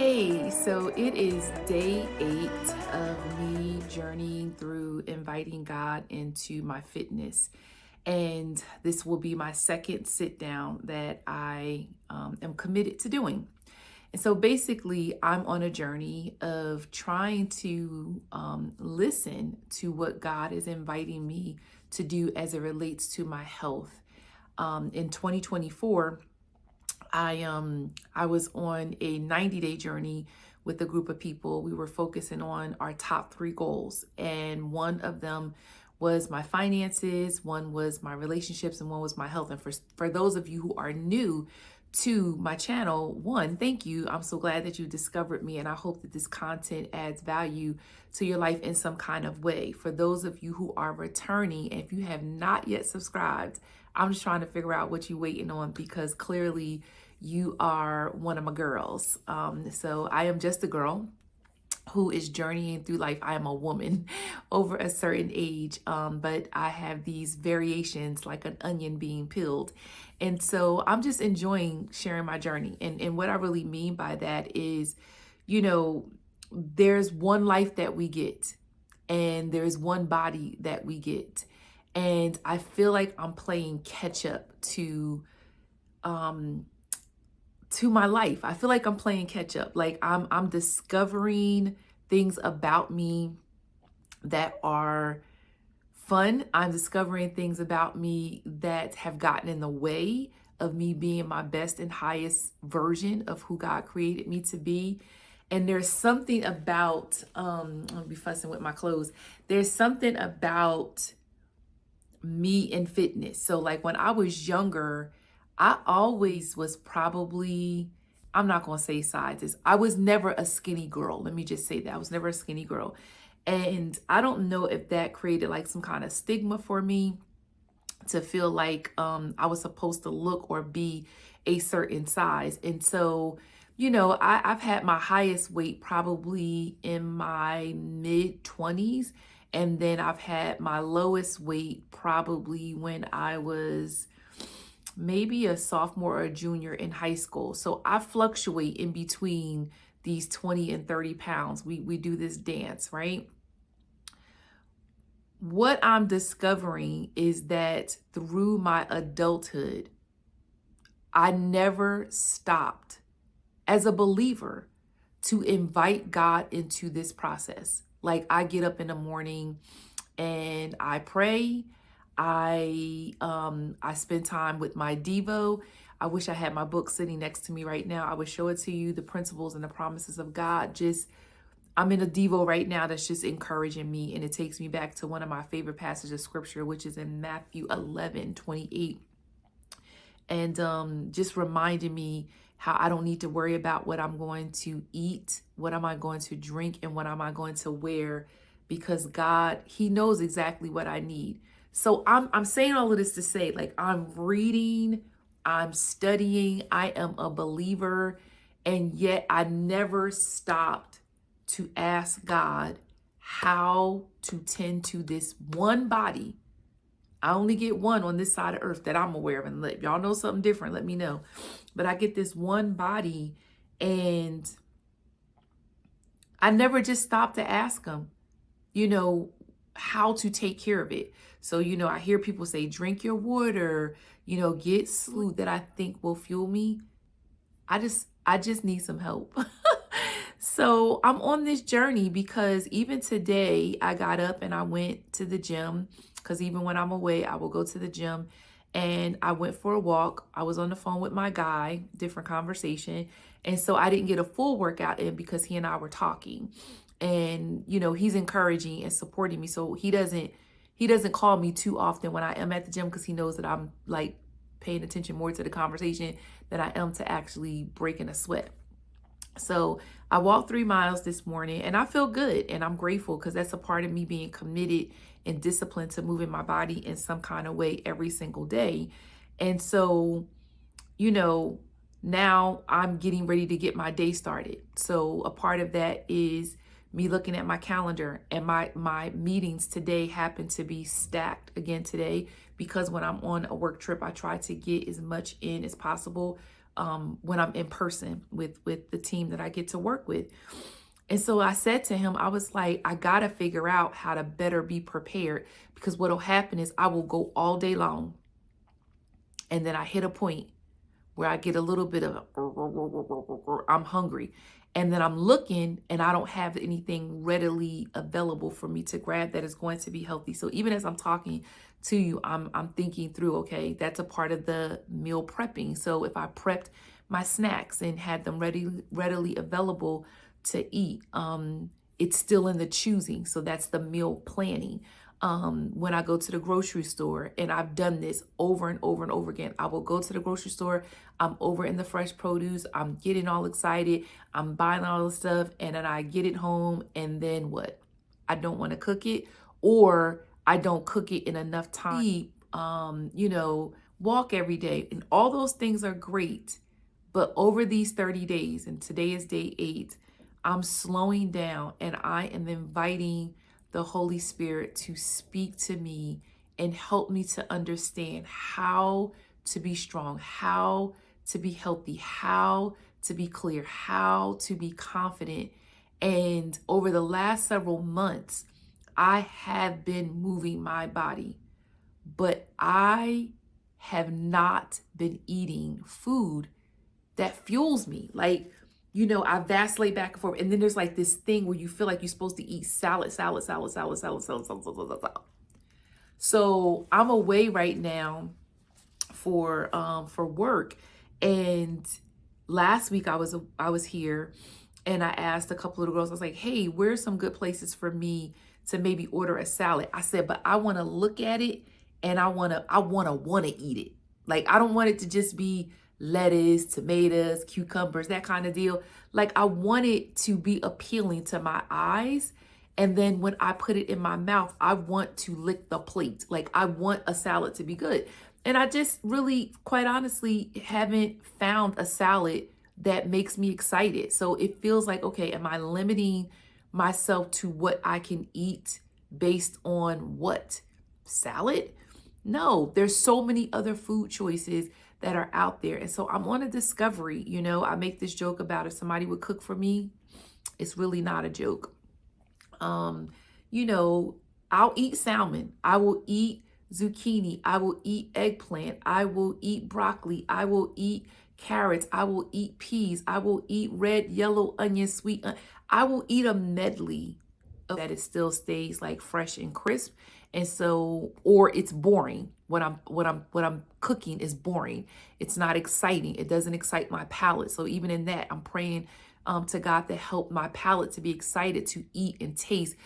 Hey, so it is day 8 of me journeying through inviting God into my fitness. And this will be my second sit down that I am committed to doing. And so basically, I'm on a journey of trying to listen to what God is inviting me to do as it relates to my health. In 2024, I was on a 90-day journey with a group of people. We were focusing on our top 3 goals, and one of them was my finances, one was my relationships, and one was my health. And for those of you who are new to my channel, one, thank you. I'm so glad that you discovered me, and I hope that this content adds value to your life in some kind of way. For those of you who are returning, if you have not yet subscribed, I'm just trying to figure out what you're waiting on, because clearly you are one of my girls. So I am just a girl who is journeying through life. I am a woman over a certain age, but I have these variations like an onion being peeled. And so I'm just enjoying sharing my journey. And what I really mean by that is, you know, there's one life that we get, and there's one body that we get. And I feel like I'm playing catch up um, to my life. I feel like I'm playing catch up. Like I'm discovering things about me that are fun. I'm discovering things about me that have gotten in the way of me being my best and highest version of who God created me to be. And there's something about I'll be fussing with my clothes. There's something about me in fitness. So like when I was younger, I always was probably, I'm not going to say sizes. I was never a skinny girl. Let me just say that. I was never a skinny girl. And I don't know if that created like some kind of stigma for me to feel like I was supposed to look or be a certain size. And so, I've had my highest weight probably in my mid 20s. And then I've had my lowest weight probably when I was maybe a sophomore or a junior in high school. So I fluctuate in between these 20 and 30 pounds. We do this dance, right? What I'm discovering is that through my adulthood, I never stopped as a believer to invite God into this process. Like I get up in the morning and I pray. I spend time with my Devo. I wish I had my book sitting next to me right now. I would show it to you, The Principles and the Promises of God. I'm in a Devo right now that's just encouraging me, and it takes me back to one of my favorite passages of scripture, which is in Matthew 11:28. And just reminding me how I don't need to worry about what I'm going to eat, what am I going to drink, and what am I going to wear, because God, He knows exactly what I need. So I'm saying all of this to say, like, I'm reading, I'm studying, I am a believer, and yet I never stopped to ask God how to tend to this one body. I only get one on this side of earth that I'm aware of. And let y'all know something different, let me know. But I get this one body, and I never just stopped to ask Him, how to take care of it. So, I hear people say, drink your water, get sleep that I think will fuel me. I just need some help. So I'm on this journey because even today I got up and I went to the gym, because even when I'm away, I will go to the gym, and I went for a walk. I was on the phone with my guy, different conversation. And so I didn't get a full workout in because he and I were talking, and, he's encouraging and supporting me. So he doesn't call me too often when I am at the gym, because he knows that I'm like paying attention more to the conversation than I am to actually breaking a sweat. So I walked 3 miles this morning, and I feel good, and I'm grateful, because that's a part of me being committed and disciplined to moving my body in some kind of way every single day. And so, now I'm getting ready to get my day started. So a part of that is me looking at my calendar, and my meetings today happen to be stacked again today, because when I'm on a work trip, I try to get as much in as possible when I'm in person with the team that I get to work with. And so I said to him, I was like, I got to figure out how to better be prepared, because what'll happen is I will go all day long. And then I hit a point where I get a little bit of, I'm hungry. And then I'm looking and I don't have anything readily available for me to grab that is going to be healthy. So even as I'm talking to you, I'm thinking through, okay, that's a part of the meal prepping. So if I prepped my snacks and had them readily available to eat, it's still in the choosing. So that's the meal planning. When I go to the grocery store, and I've done this over and over and over again, I will go to the grocery store, I'm over in the fresh produce, I'm getting all excited, I'm buying all the stuff, and then I get it home, and then what? I don't want to cook it, or I don't cook it in enough time. Walk every day, and all those things are great. But over these 30 days, and today is day 8, I'm slowing down and I am inviting the Holy Spirit to speak to me and help me to understand how to be strong, how to be healthy, how to be clear, how to be confident. And over the last several months, I have been moving my body, but I have not been eating food that fuels me. Like, I vacillate back and forth. And then there's like this thing where you feel like you're supposed to eat salad. So I'm away right now for work. And last week I was here, and I asked a couple of the girls, I was like, hey, where's some good places for me to maybe order a salad? I said, but I want to look at it and I want to eat it. Like, I don't want it to just be lettuce, tomatoes, cucumbers, that kind of deal. Like, I want it to be appealing to my eyes. And then when I put it in my mouth, I want to lick the plate. Like, I want a salad to be good. And I just really, quite honestly, haven't found a salad that makes me excited. So it feels like, okay, am I limiting myself to what I can eat based on what? Salad? No, there's so many other food choices that are out there. And so I'm on a discovery. I make this joke about if somebody would cook for me, it's really not a joke. I'll eat salmon. I will eat zucchini. I will eat eggplant. I will eat broccoli. I will eat carrots. I will eat peas. I will eat red, yellow onion, sweet. I will eat a medley that it still stays like fresh and crisp. And so, or it's boring. What I'm cooking is boring. It's not exciting. It doesn't excite my palate. So even in that, I'm praying to God to help my palate to be excited to eat and taste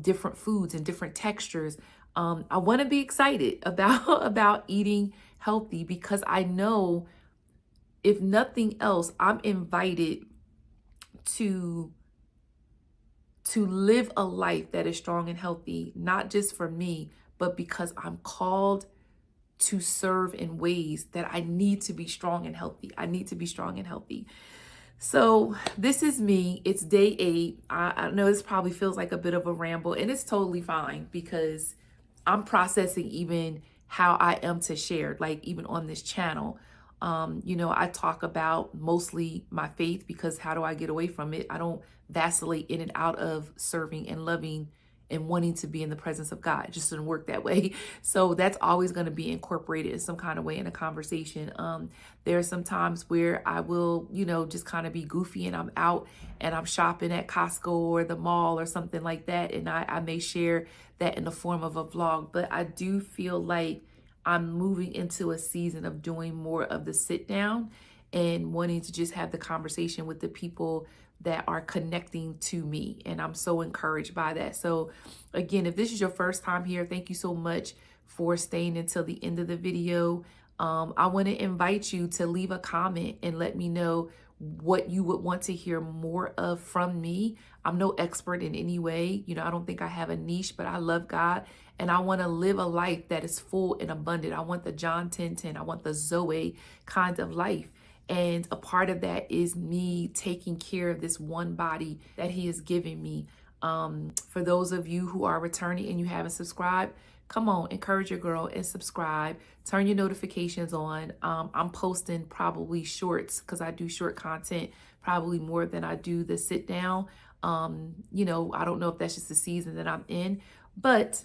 different foods and different textures. I want to be excited about eating healthy, because I know, if nothing else, I'm invited to live a life that is strong and healthy, not just for me, but because I'm called to serve in ways that I need to be strong and healthy. I need to be strong and healthy. So this is me. It's day 8. I know this probably feels like a bit of a ramble, and it's totally fine, because I'm processing even how I am to share, like even on this channel. I talk about mostly my faith, because how do I get away from it? I don't vacillate in and out of serving and loving and wanting to be in the presence of God. It just doesn't work that way. So that's always going to be incorporated in some kind of way in a conversation. There are some times where I will, just kind of be goofy, and I'm out and I'm shopping at Costco or the mall or something like that. And I may share that in the form of a vlog, but I do feel like I'm moving into a season of doing more of the sit down and wanting to just have the conversation with the people that are connecting to me. And I'm so encouraged by that. So again, if this is your first time here, thank you so much for staying until the end of the video. I want to invite you to leave a comment and let me know what you would want to hear more of from me. I'm no expert in any way. I don't think I have a niche, but I love God, and I want to live a life that is full and abundant. I want the John 10:10. I want the Zoe kind of life. And a part of that is me taking care of this one body that He has given me. For those of you who are returning and you haven't subscribed, come on, encourage your girl and subscribe. Turn your notifications on. I'm posting probably shorts because I do short content probably more than I do the sit down. I don't know if that's just the season that I'm in, but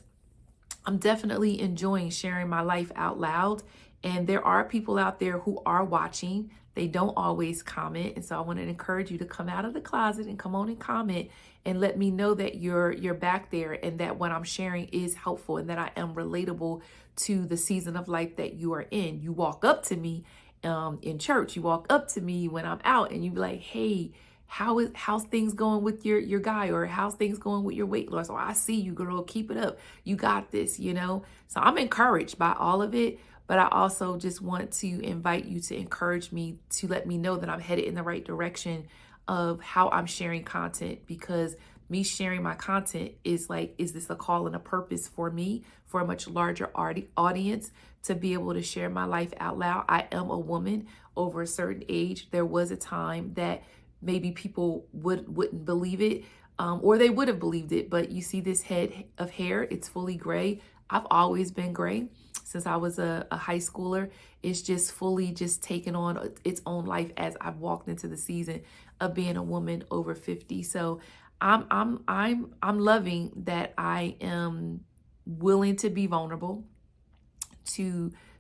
I'm definitely enjoying sharing my life out loud. And there are people out there who are watching. They don't always comment. And so I want to encourage you to come out of the closet and come on and comment and let me know that you're back there and that what I'm sharing is helpful and that I am relatable to the season of life that you are in. You walk up to me in church, you walk up to me when I'm out and you be like, hey, how's things going with your guy, or how's things going with your weight loss, or I see you, girl, keep it up, you got this. So I'm encouraged by all of it, but I also just want to invite you to encourage me to let me know that I'm headed in the right direction of how I'm sharing content, because me sharing my content is like, is this a call and a purpose for me, for a much larger audience, to be able to share my life out loud. I am a woman over a certain age. There was a time that maybe people wouldn't believe it, or they would have believed it. But you see this head of hair, it's fully gray. I've always been gray since I was a high schooler. It's just fully just taken on its own life as I've walked into the season of being a woman over 50. So I'm loving that I am willing to be vulnerable,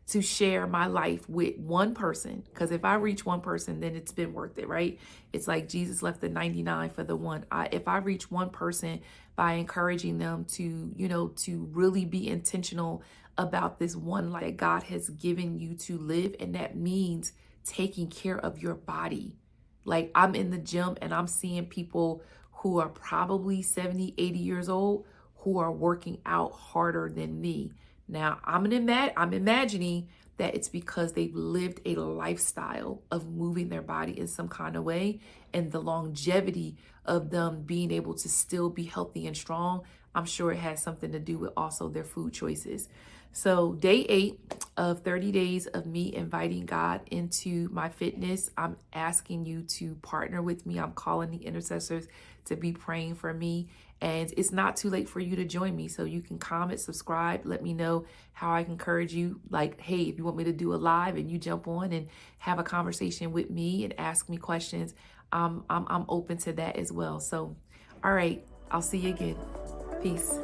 to share my life with one person. Because if I reach one person, then it's been worth it, right? It's like Jesus left the 99 for the one. If I reach one person by encouraging them to really be intentional about this one life that God has given you to live, and that means taking care of your body. Like, I'm in the gym and I'm seeing people who are probably 70, 80 years old who are working out harder than me. Now, I'm imagining that it's because they've lived a lifestyle of moving their body in some kind of way, and the longevity of them being able to still be healthy and strong. I'm sure it has something to do with also their food choices. So day 8 of 30 days of me inviting God into my fitness, I'm asking you to partner with me. I'm calling the intercessors to be praying for me. And it's not too late for you to join me. So you can comment, subscribe, let me know how I can encourage you. Like, hey, if you want me to do a live and you jump on and have a conversation with me and ask me questions, I'm open to that as well. So, all right, I'll see you again. Peace.